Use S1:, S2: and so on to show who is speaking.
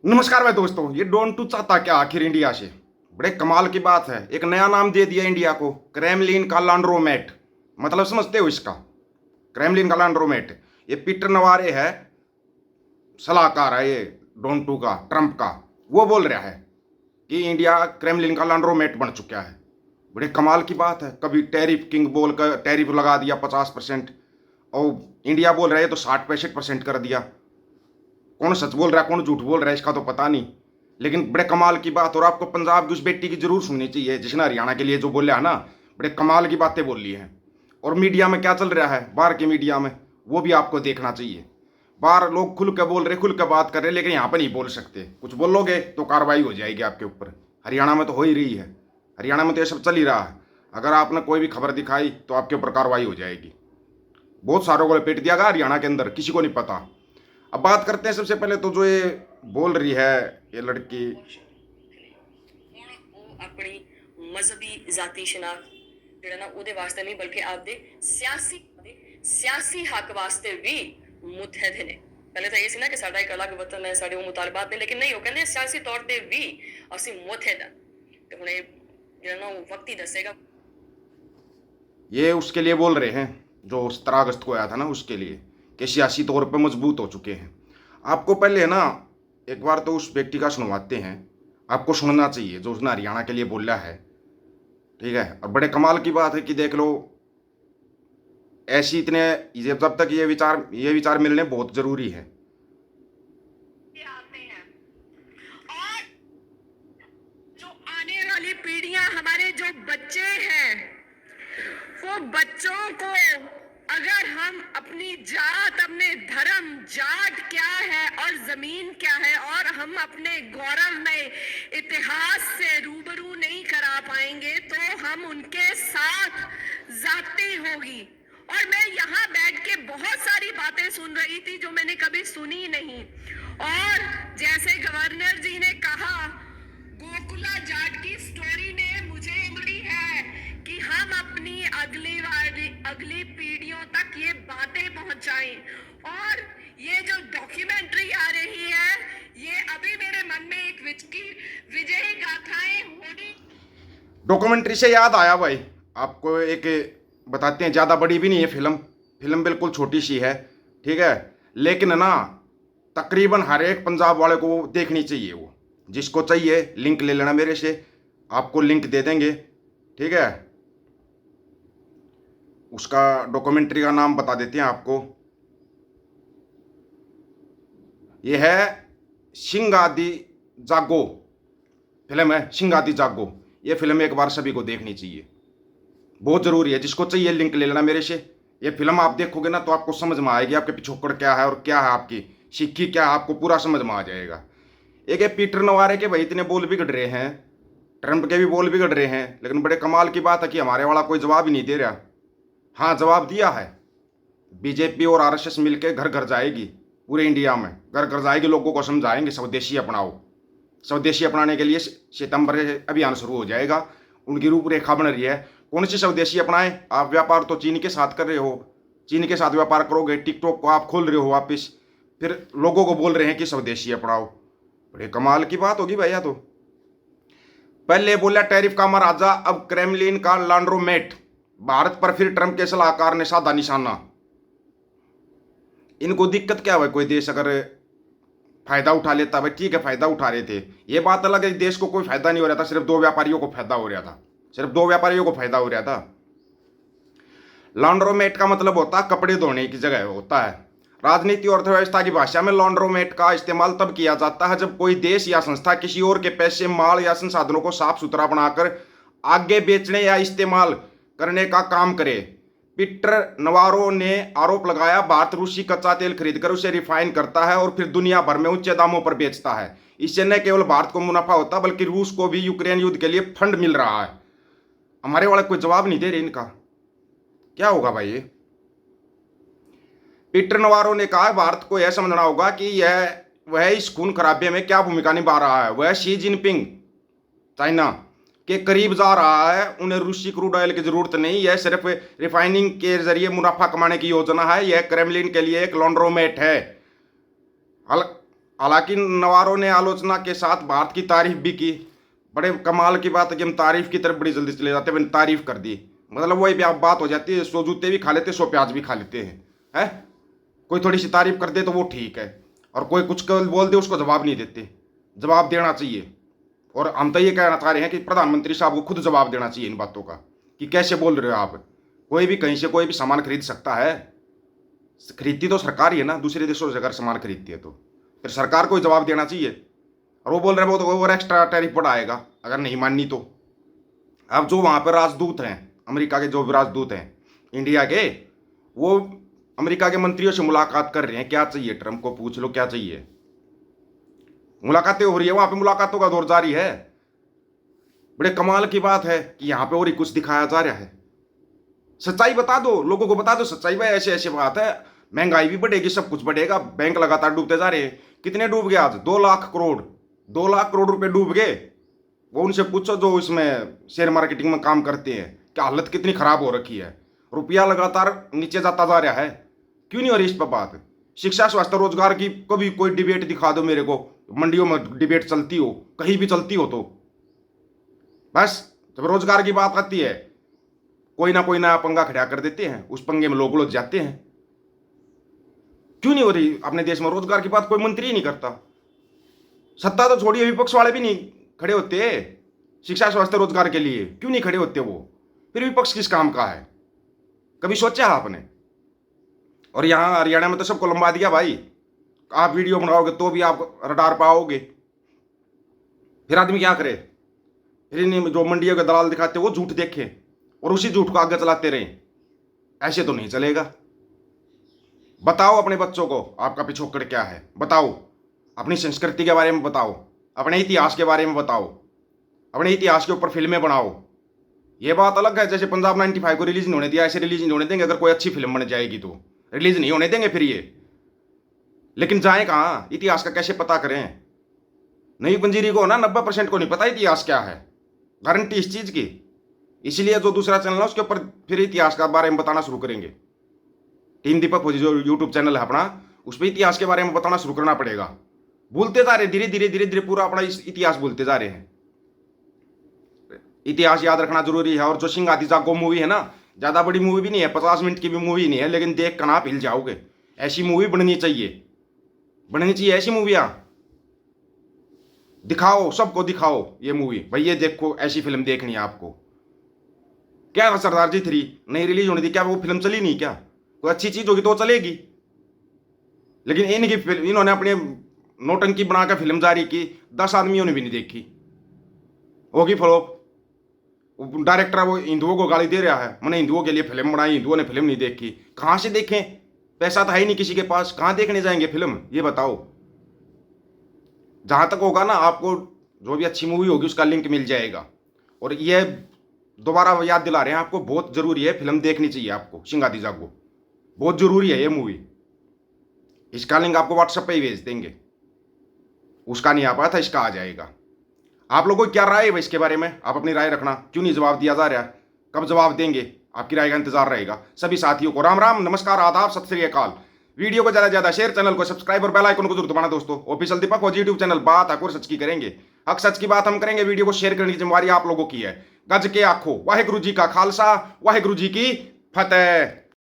S1: नमस्कार भाई दोस्तों, ये डोन टू चाहता क्या आखिर इंडिया से? बड़े कमाल की बात है, एक नया नाम दे दिया इंडिया को, क्रेमलिन का लैंड्रोमेट। मतलब समझते हो इसका? क्रेमलिन का लैंड्रोमेट। ये पीटर नवारे है, सलाहकार है ये डोन टू का, ट्रंप का। वो बोल रहा है कि इंडिया क्रेमलिन का लैंड्रोमेट बन चुका है। बड़े कमाल की बात है। कभी टैरिफ किंग बोल कर टैरिफ लगा दिया 50%, और इंडिया बोल रहा है तो 60-65% कर दिया। कौन सच बोल रहा है कौन झूठ बोल रहा है इसका तो पता नहीं, लेकिन बड़े कमाल की बात। और आपको पंजाब की उस बेटी की जरूर सुननी चाहिए जिसने हरियाणा के लिए जो बोला है ना, बड़े कमाल की बातें बोल ली हैं। और मीडिया में क्या चल रहा है, बाहर के मीडिया में, वो भी आपको देखना चाहिए। बाहर लोग खुल के बोल रहे, खुल के बात कर रहे, लेकिन यहाँ पर नहीं बोल सकते। कुछ बोलोगे तो कार्रवाई हो जाएगी आपके ऊपर। हरियाणा में तो हो ही रही है, हरियाणा में तो ये सब चल ही रहा है। अगर आपने कोई भी खबर दिखाई तो आपके ऊपर कार्रवाई हो जाएगी। बहुत सारों को लपेट दिया गया हरियाणा के अंदर, किसी को नहीं पता। अब बात करते हैं सबसे पहले तो जो ये बोल रही है ये लड़की,
S2: अपनी मजहबी जाति शनाख्त ਜਿਹੜਾ ਨਾ ਉਹਦੇ ਵਾਸਤੇ ਨਹੀਂ ਬਲਕਿ ਆਪਦੇ ਸਿਆਸੀ ਹੱਕ ਵਾਸਤੇ ਵੀ ਮੁਤਹਦ ਨੇ। ਪਹਿਲੇ ਤਾਂ ਇਹ ਸੀ ਨਾ ਕਿ ਸਾਡਾ ਇੱਕ ਅਲੱਗ ਵਤਨ ਹੈ, ਸਾਡੇ ਉਹ ਮੁਤਾਲਬਾਤ ਨੇ, ਲੇਕਿਨ ਨਹੀਂ, ਉਹ ਕਹਿੰਦੇ ਸਿਆਸੀ ਤੌਰ ਤੇ ਵੀ ਅਸੀਂ ਮੁਤਹਦ ਹਾਂ। ਤੇ ਹੁਣ ਇਹ ਜਿਹੜਾ ਨਾ ਉਹ ਵਕਤ ਹੀ ਦੱਸੇਗਾ।
S1: ये उसके लिए बोल रहे हैं जो 17 अगस्त को आया था ना, उसके लिए कि सियासी तौर पे मजबूत हो चुके हैं। आपको पहले ना एक बार तो उस व्यक्ति का सुनवाते हैं, आपको सुनना चाहिए जो उसने हरियाणा के लिए बोला है, ठीक है। और बड़े कमाल की बात है कि देख लो, ऐसी इतने जब तक ये विचार मिलने बहुत जरूरी है।
S2: आते हैं और जो आने वाली पीढ़ियां, हमारे जो बच्चे हैं, वो बच्चों को अगर हम अपनी जात, अपने धर्म, जाट क्या है और जमीन क्या है, और हम अपने गौरवमय इतिहास से रूबरू नहीं करा पाएंगे तो हम उनके साथ जाती होगी। और मैं यहाँ बैठ के बहुत सारी बातें सुन रही थी जो मैंने कभी सुनी नहीं। और जैसे गवर्नर जी ने कहा, गोकुला जाट की स्टोरी ने मुझे मिली है कि हम अपनी अगली पीढ़ियों तक ये बातें पहुंचाएं। और ये जो डॉक्यूमेंट्री आ रही है, ये अभी मेरे मन में एक विजयी गाथाएं होनी।
S1: डॉक्यूमेंट्री से याद आया भाई, आपको एक बताते हैं। ज़्यादा बड़ी भी नहीं है फिल्म बिल्कुल छोटी सी है, ठीक है। लेकिन ना तकरीबन हर एक पंजाब वाले को देखनी चाहिए। वो जिसको चाहिए लिंक ले लेना मेरे से, आपको लिंक दे देंगे, ठीक है। उसका डॉक्यूमेंट्री का नाम बता देते हैं आपको। ये है सिंगादी जागो फिल्म है, सिंगादी जागो। ये फिल्म एक बार सभी को देखनी चाहिए, बहुत ज़रूरी है। जिसको चाहिए लिंक ले लेना मेरे से। ये फिल्म आप देखोगे ना तो आपको समझ में आएगी, आपके पिछोकड़ क्या है और क्या है आपकी सिक्की क्या है, आपको पूरा समझ में आ जाएगा। एक है पीटर नवारे के भाई इतने बोल बिगड़ रहे हैं, ट्रंप के भी बोल बिगड़ रहे हैं, लेकिन बड़े कमाल की बात है कि हमारे वाला कोई जवाब ही नहीं दे रहा। हाँ, जवाब दिया है। बीजेपी और आरएसएस मिलकर घर घर जाएगी, पूरे इंडिया में घर घर जाएगी, लोगों को समझाएंगे स्वदेशी अपनाओ। स्वदेशी अपनाने के लिए सितंबर से अभियान शुरू हो जाएगा। उनकी रूपरेखा बन रही है। कौन सी स्वदेशी अपनाएं? आप व्यापार तो चीन के साथ कर रहे हो, चीन के साथ व्यापार करोगे, टिकटॉक को आप खोल रहे हो वापस, फिर लोगों को बोल रहे हैं कि स्वदेशी अपनाओ। बड़े कमाल की बात होगी भैया। तो पहले बोला टैरिफ का महाराजा, अब क्रेमलिन का लैंड्रोमेट। भारत पर फिर ट्रंप के सलाहकार ने साधा निशाना। इनको दिक्कत क्या है? कोई देश अगर फायदा उठा लेता भाई, ठीक है, फायदा उठा रहे थे, ये बात अलग है। देश को कोई फायदा नहीं हो रहा था, सिर्फ दो व्यापारियों को फायदा हो रहा था, सिर्फ दो व्यापारियों को फायदा हो रहा था। लॉन्ड्रोमेट का मतलब होता है कपड़े धोने की जगह होता है। राजनीति और अर्थव्यवस्था की भाषा में लॉन्ड्रोमेट का इस्तेमाल तब किया जाता है जब कोई देश या संस्था किसी और के पैसे, माल या संसाधनों को साफ सुथरा बनाकर आगे बेचने या इस्तेमाल करने का काम करे। पीटर नवारो ने आरोप लगाया, भारत रूसी कच्चा तेल खरीदकर उसे रिफाइन करता है और फिर दुनिया भर में ऊंचे दामों पर बेचता है। इससे न केवल भारत को मुनाफा होता बल्कि रूस को भी यूक्रेन युद्ध के लिए फंड मिल रहा है। हमारे वाले कोई जवाब नहीं दे रहे, इनका क्या होगा भाई? ये पीटर नवारो ने कहा, भारत को यह समझना होगा कि वह इस खून खराबे में क्या भूमिका निभा रहा है। वह शी जिनपिंग चाइना के करीब जा रहा है। उन्हें रूसी क्रूड ऑयल की जरूरत नहीं, यह सिर्फ रिफाइनिंग के जरिए मुनाफा कमाने की योजना है। यह क्रेमलिन के लिए एक लॉन्ड्रोमेट है। हालांकि नवारो ने आलोचना के साथ भारत की तारीफ भी की। बड़े कमाल की बात है कि हम तारीफ की तरफ बड़ी जल्दी चले जाते हैं। मैंने तारीफ कर दी, मतलब वही भी आप बात हो जाती है, 100 जूते भी खा लेते, 100 प्याज भी खा लेते हैं। कोई थोड़ी सी तारीफ कर दे तो वो ठीक है, और कोई कुछ बोल दे उसको जवाब नहीं देते। जवाब देना चाहिए, और हम तो ये कहना चाह रहे हैं कि प्रधानमंत्री साहब को खुद जवाब देना चाहिए इन बातों का कि कैसे बोल रहे हो आप। कोई भी कहीं से कोई भी सामान खरीद सकता है, खरीदती तो सरकार ही है ना, दूसरे देशों से अगर सामान खरीदती है तो फिर सरकार को ही जवाब देना चाहिए। और वो बोल रहे हैं वो तो और एक्स्ट्रा टैरिफ बढ़ाएगा अगर नहीं माननी तो। अब जो वहाँ पर राजदूत हैं, अमेरिका के जो राजदूत हैं इंडिया के, वो अमेरिका के मंत्रियों से मुलाकात कर रहे हैं। क्या चाहिए ट्रंप को पूछ लो क्या चाहिए। मुलाकातें हो रही है वहाँ पे, मुलाकातों का दौर जारी है। बड़े कमाल की बात है कि यहाँ पे और ही कुछ दिखाया जा रहा है। सच्चाई बता दो, लोगों को बता दो सच्चाई, भाई ऐसे ऐसे बात है, महंगाई भी बढ़ेगी, सब कुछ बढ़ेगा, बैंक लगातार डूबते जा रहे हैं। कितने डूब गए आज? 2 लाख करोड़, 2 लाख करोड़ रुपए डूब गए। वो उनसे पूछो जो इसमें शेयर मार्केटिंग में काम करते हैं, क्या हालत कितनी खराब हो रखी है। रुपया लगातार नीचे जाता जा रहा है। क्यों नहीं हो रही इस पर बात? शिक्षा, स्वास्थ्य, रोजगार की कभी कोई डिबेट दिखा दो मेरे को, मंडियों में डिबेट चलती हो, कहीं भी चलती हो तो। बस जब रोजगार की बात आती है कोई ना पंगा खड़ा कर देते हैं, उस पंगे में लोग उलझ जाते हैं। क्यों नहीं हो रही अपने देश में रोजगार की बात? कोई मंत्री ही नहीं करता। सत्ता तो छोड़िए, विपक्ष वाले भी नहीं खड़े होते शिक्षा, स्वास्थ्य, रोजगार के लिए। क्यों नहीं खड़े होते वो? फिर विपक्ष किस काम का है? कभी सोचा आपने? और यहाँ हरियाणा में तो सबको लंबा दिया भाई। आप वीडियो बनाओगे तो भी आप रडार पाओगे। फिर आदमी क्या करे? फिर जो मंडियों के दलाल दिखाते वो झूठ देखें और उसी झूठ को आगे चलाते रहें। ऐसे तो नहीं चलेगा। बताओ अपने बच्चों को आपका पिछोकड़ क्या है, बताओ। अपनी संस्कृति के बारे में बताओ, अपने इतिहास के बारे में बताओ, अपने इतिहास के ऊपर फिल्में बनाओ। ये बात अलग है, जैसे पंजाब 95 को रिलीज नहीं होने दिया, ऐसे रिलीज नहीं होने देंगे। अगर कोई अच्छी फिल्म बन जाएगी तो रिलीज नहीं होने देंगे फिर ये। लेकिन जाए कहाँ? इतिहास का कैसे पता करें? नई पंजीरी को ना 90% को नहीं पता इतिहास क्या है, गारंटी इस चीज की। इसलिए जो दूसरा चैनल है उसके ऊपर फिर इतिहास के बारे में बताना शुरू करेंगे। टीम दीपक फौजी जो यूट्यूब चैनल है अपना, उस पर इतिहास के बारे में बताना शुरू करना पड़ेगा। भूलते जा रहे धीरे धीरे पूरा अपना इतिहास भूलते जा रहे हैं। इतिहास याद रखना जरूरी है। और जो सिंघाती जागो मूवी है ना, ज्यादा बड़ी मूवी भी नहीं है, 50 मिनट की भी मूवी नहीं है, लेकिन देख कर आप हिल जाओगे। ऐसी मूवी बननी चाहिए, बननी चाहिए ऐसी मूवियां। दिखाओ, सबको दिखाओ ये मूवी, भाई ये देखो, ऐसी फिल्म देखनी है आपको। क्या सरदार जी 3 नहीं रिलीज होनी थी क्या? वो फिल्म चली नहीं क्या? कोई अच्छी चीज होगी तो चलेगी। लेकिन इनकी फिल्म, इन्होंने अपने नौटंकी बनाकर फिल्म जारी की, 10 आदमियों ने भी नहीं देखी, होगी फ्लॉप। डायरेक्टर वो हिंदुओं को गाली दे रहा है, मैंने हिंदुओं के लिए फिल्म बनाई, हिंदुओं ने फिल्म नहीं देखी। कहां से देखें? पैसा तो है ही नहीं किसी के पास, कहां देखने जाएंगे फिल्म? ये बताओ। जहां तक होगा ना, आपको जो भी अच्छी मूवी होगी उसका लिंक मिल जाएगा। और ये दोबारा याद दिला रहे हैं आपको, बहुत जरूरी है, फिल्म देखनी चाहिए आपको। सिंघाती जागो बहुत जरूरी है ये मूवी। इसका लिंक आपको व्हाट्सएप पे ही भेज देंगे। उसका नहीं आ पाया था, इसका आ जाएगा। आप लोगों की क्या राय है इसके बारे में? आप अपनी राय रखना। क्यों नहीं जवाब दिया जा रहा? कब जवाब देंगे? आपकी राय का इंतजार रहेगा। सभी साथियों को राम राम, नमस्कार, आदाब, सत श्री अकाल। वीडियो को ज्यादा से ज्यादा शेयर, चैनल को सब्सक्राइब और बेल आइकन को जरूर दबाना दोस्तों। ऑफिशियल दीपक फौजी यूट्यूब चैनल, बात हक और सच की करेंगे। हक सच की बात हम करेंगे। वीडियो को शेयर करने की जिम्मेवारी आप लोगों की है। गज के आखो, वाहेगुरु जी का खालसा, वाहेगुरु जी की फतेह।